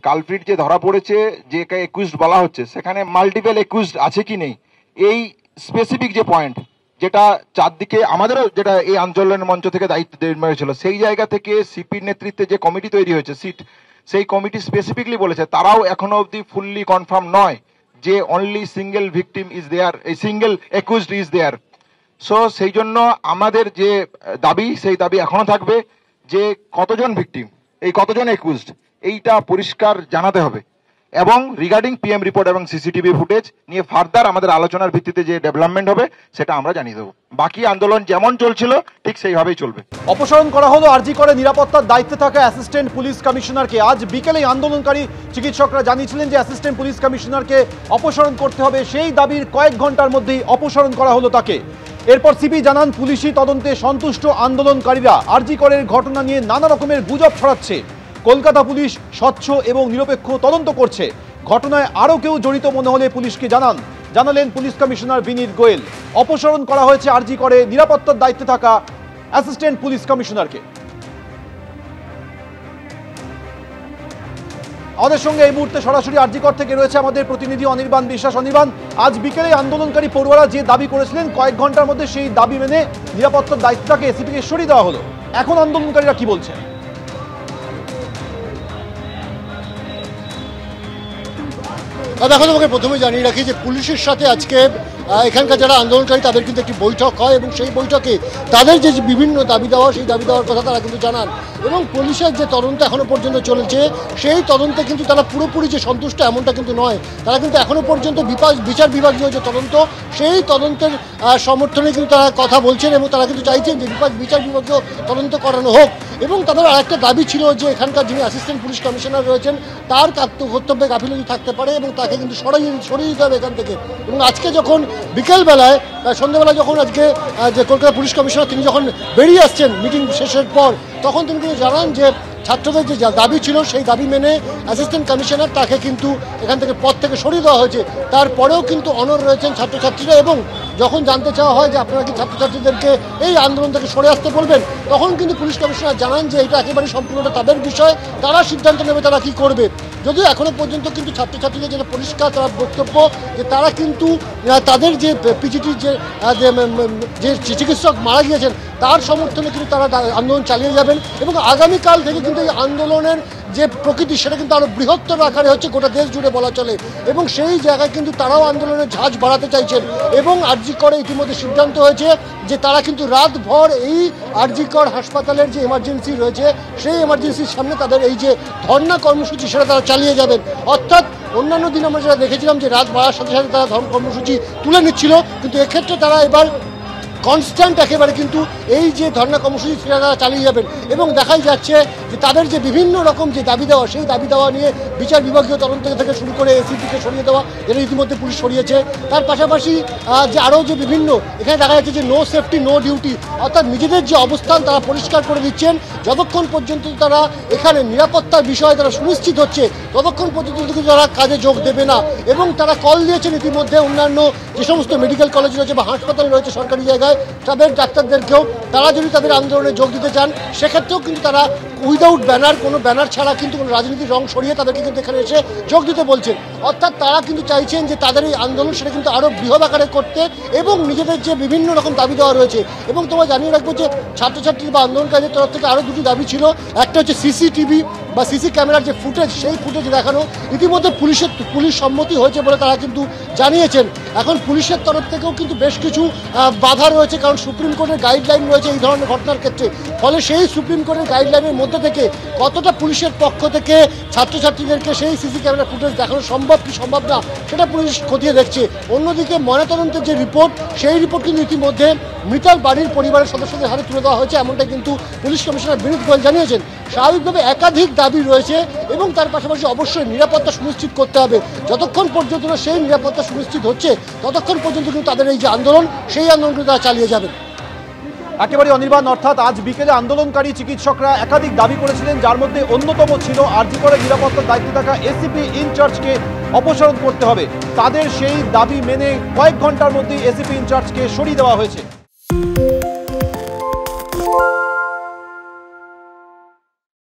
Culprit যে ধরা পড়েছে, যে একুইজড বলা হচ্ছে, সেখানে মাল্টিপল একুইজড আছে কি নেই, এই স্পেসিফিক যে পয়েন্ট, যেটা চারদিকে আমাদেরও যেটা এই আন্দোলনের মঞ্চ থেকে দায়িত্ব দেওয়া ছিল, সেই জায়গা থেকে সিপির নেতৃত্বে যে কমিটি তৈরি হয়েছে সিট, সেই কমিটি স্পেসিফিকলি বলেছে তারাও এখনো অবধি ফুললি কনফার্ম নয় যে only single victim is there, এই সিঙ্গেল একুইজড ইজ দেয়ার। সো সেই জন্য আমাদের যে দাবি, সেই দাবি এখনো থাকবে যে কতজন ভিকটিম, এই কতজন একুইজড, এইটা পরিষ্কার জানাতে হবে। এবং রিগার্ডিং পিএম রিপোর্ট এবং সিসিটিভি ফুটেজ নিয়ে ফার্দার আমাদের আলোচনার ভিত্তিতে যে ডেভেলপমেন্ট হবে সেটা আমরা জানিয়ে দেবো। বাকি আন্দোলন যেমন চলছিল ঠিক সেইভাবেই চলবে। অপসারণ করা হলো আরজি করে নিরাপত্তার দায়িত্বে থাকা অ্যাসিস্ট্যান্ট পুলিশ কমিশনারকে। আজ বিকেলে আন্দোলনকারী চিকিৎসকরা জানিয়েছিলেন যে অ্যাসিস্ট্যান্ট পুলিশ কমিশনারকে অপসারণ করতে হবে, সেই দাবির কয়েক ঘন্টার মধ্যেই অপসারণ করা হলো তাকে। এরপর সিপি জানান, পুলিশি তদন্তে সন্তুষ্ট আন্দোলনকারীরা আরজি করের ঘটনা নিয়ে নানা রকমের গুজব ছড়াচ্ছে। কলকাতা পুলিশ স্বচ্ছ এবং নিরপেক্ষ তদন্ত করছে। ঘটনায় আরও কেউ জড়িত মনে হলে পুলিশকে জানালেন পুলিশ কমিশনার বিনীত গোয়েল। অপসারণ করা হয়েছে আরজি করে নিরাপত্তার দায়িত্বে থাকা অ্যাসিস্ট্যান্ট পুলিশ কমিশনারকে। আমাদের সঙ্গে এই মুহূর্তে সরাসরি আরজিকর থেকে রয়েছে আমাদের প্রতিনিধি অনির্বাণ বিশ্বাস। অনির্বাণ, আজ বিকেলে আন্দোলনকারী পড়ুয়ারা যে দাবি করেছিলেন, কয়েক ঘন্টার মধ্যে সেই দাবি মেনে নিরাপত্তার দায়িত্বটাকে এসিপিকে সরিয়ে দেওয়া হলো। এখন আন্দোলনকারীরা কি বলছেন? দেখো, তোমাকে প্রথমে জানিয়ে রাখি যে পুলিশের সাথে আজকে এখানকার যারা আন্দোলনকারী তাদের কিন্তু একটি বৈঠক হয় এবং সেই বৈঠকে তাদের যে বিভিন্ন দাবি দেওয়া, সেই দাবি দেওয়ার কথা তারা কিন্তু জানান। এবং পুলিশের যে তদন্ত এখনো পর্যন্ত চলেছে, সেই তদন্তে কিন্তু তারা পুরোপুরি যে সন্তুষ্ট এমনটা কিন্তু নয়। তারা কিন্তু এখনো পর্যন্ত বিচার বিভাগীয় যে তদন্ত, সেই তদন্তের সমর্থনে কিন্তু তারা কথা বলছেন এবং তারা কিন্তু চাইছেন যে বিচার বিভাগীয় তদন্ত করানো হোক। এবং তাদের আরেকটা দাবি ছিল যে এখানকার যিনি অ্যাসিস্ট্যান্ট পুলিশ কমিশনার রয়েছেন, তার কর্তব্যে গাফিলতি থাকতে পারে এবং তাকে কিন্তু সরিয়ে দিতে হবে এখান থেকে। এবং আজকে যখন বিকেলবেলায়, সন্ধ্যাবেলায় যখন আজকে যে কলকাতা পুলিশ কমিশনার তিনি যখন বেরিয়ে আসছেন মিটিং শেষের পর, তখন তিনি কিন্তু জানান যে ছাত্রদের যে দাবি ছিল, সেই দাবি মেনে অ্যাসিস্ট্যান্ট কমিশনার তাকে কিন্তু এখান থেকে পদ থেকে সরিয়ে দেওয়া হয়েছে। তারপরেও কিন্তু অনড় রয়েছেন ছাত্রছাত্রীরা। এবং যখন জানতে চাওয়া হয় যে আপনারা কি ছাত্রছাত্রীদেরকে এই আন্দোলন থেকে সরে আসতে বলবেন, তখন কিন্তু পুলিশ কমিশনার জানান যে এটা একেবারে সম্পূর্ণটা তাদের বিষয়, তারা সিদ্ধান্ত নেবে তারা কি করবে। যদিও এখনো পর্যন্ত কিন্তু ছাত্রছাত্রীদের যেটা পরিষ্কার তার বক্তব্য যে তারা কিন্তু তাদের যে পিজিটির যে চিকিৎসক মারা গিয়েছেন তার সমর্থনে কিন্তু তারা আন্দোলন চালিয়ে যাবেন। এবং আগামীকাল থেকে কিন্তু এই আন্দোলনের যে প্রকৃতি সেটা কিন্তু আরও বৃহত্তর আকারে হচ্ছে, গোটা দেশ জুড়ে বলা চলে। এবং সেই জায়গায় কিন্তু তারাও আন্দোলনের ঝাঁজ বাড়াতে চাইছেন। এবং আরজি করে ইতিমধ্যে সিদ্ধান্ত হয়েছে যে তারা কিন্তু রাতভর এই আরজি কর হাসপাতালের যে এমার্জেন্সি রয়েছে, সেই এমার্জেন্সির সামনে তাদের এই যে ধর্ণা কর্মসূচি সেটা তারা চালিয়ে যাবেন। অর্থাৎ অন্যান্য দিন আমরা যেটা দেখেছিলাম যে রাত বাড়ার সাথে সাথে তারা ধর্ম কর্মসূচি তুলে নিচ্ছিল, কিন্তু এক্ষেত্রে তারা এবার কনস্ট্যান্ট একেবারে কিন্তু এই যে ধর্ণা কর্মসূচি সেটা তারা চালিয়ে যাবেন। এবং দেখাই যাচ্ছে যে তাদের যে বিভিন্ন রকম যে দাবি দেওয়া, সেই দাবি দেওয়া নিয়ে বিচার বিভাগীয় তদন্ত থেকে শুরু করে এসিপিকে সরিয়ে দেওয়া, যেটা ইতিমধ্যে পুলিশ সরিয়েছে। তার পাশাপাশি যে আরও যে বিভিন্ন এখানে দেখা যাচ্ছে যে নো সেফটি নো ডিউটি, অর্থাৎ নিজেদের যে অবস্থান তারা পরিষ্কার করে দিচ্ছেন। যতক্ষণ পর্যন্ত তারা এখানে নিরাপত্তার বিষয়ে তারা সুনিশ্চিত হচ্ছে, ততক্ষণ পর্যন্ত কিন্তু তারা কাজে যোগ দেবে না। এবং তারা কল দিয়েছেন ইতিমধ্যে অন্যান্য যে সমস্ত মেডিকেল কলেজ রয়েছে বা হাসপাতাল রয়েছে সরকারি জায়গায়, তাদের ডাক্তারদেরকেও তারা যদি তাদের আন্দোলনে যোগ দিতে চান, সেক্ষেত্রেও কিন্তু তারা উইদাউট ব্যানার, কোনো ব্যানার ছাড়া কিন্তু কোনো রাজনীতির রং সরিয়ে তাদেরকে কিন্তু এখানে এসে যোগ দিতে বলছেন। অর্থাৎ তারা কিন্তু চাইছেন যে তাদের এই আন্দোলন সেটা কিন্তু আরও বৃহৎ আকারে করতে এবং নিজেদের যে বিভিন্ন রকম দাবি দেওয়া রয়েছে। এবং তোমরা জানিয়ে রাখবো যে ছাত্রছাত্রী বা আন্দোলনকারীদের তরফ থেকে আরও দুটি দাবি ছিল। একটা হচ্ছে সিসিটিভি বা সিসি ক্যামেরার যে ফুটেজ, সেই ফুটেজ দেখানো। ইতিমধ্যে পুলিশ সম্মতি হয়েছে বলে তারা কিন্তু জানিয়েছেন। এখন পুলিশের তরফ থেকেও কিন্তু বেশ কিছু বাধা রয়েছে, কারণ সুপ্রিম কোর্টের গাইডলাইন রয়েছে এই ধরনের ঘটনার ক্ষেত্রে। ফলে সেই সুপ্রিম কোর্টের গাইডলাইনের মধ্যে থেকে কতটা পুলিশের পক্ষ থেকে ছাত্রছাত্রীদেরকে সেই সিসি ক্যামেরা ফুটেজ দেখানো সম্ভব কি সম্ভব না, সেটা পুলিশ খতিয়ে দেখছে। অন্যদিকে ময়নাতদন্তের যে রিপোর্ট, সেই রিপোর্ট কিন্তু ইতিমধ্যে মৃতার বাড়ির পরিবারের সদস্যদের হাতে তুলে দেওয়া হয়েছে, এমনটা কিন্তু পুলিশ কমিশনার বিনীত গোয়েল জানিয়েছেন। স্বাভাবিকভাবে একাধিক দাবি রয়েছে এবং তার পাশাপাশি অবশ্যই নিরাপত্তা সুনিশ্চিত করতে হবে। যতক্ষণ পর্যন্ত না সেই নিরাপত্তা সুনিশ্চিত হচ্ছে, ততক্ষণ পর্যন্ত কিন্তু তাদের এই যে আন্দোলন, সেই আন্দোলনকে তারা চালিয়ে যাবেন। একেবারে অনির্বাণ, অর্থাৎ আজ বিকেলে আন্দোলনকারী চিকিৎসকরা একাধিক দাবি করেছিলেন, যার মধ্যে অন্যতম ছিল আরজি করে নিরাপত্তার দায়িত্বে থাকা এসিপি ইনচার্জকে অপসারণ করতে হবে। তাদের সেই দাবি মেনে কয়েক ঘন্টার মধ্যেই এসিপি ইনচার্জকে সরিয়ে দেওয়া হয়েছে।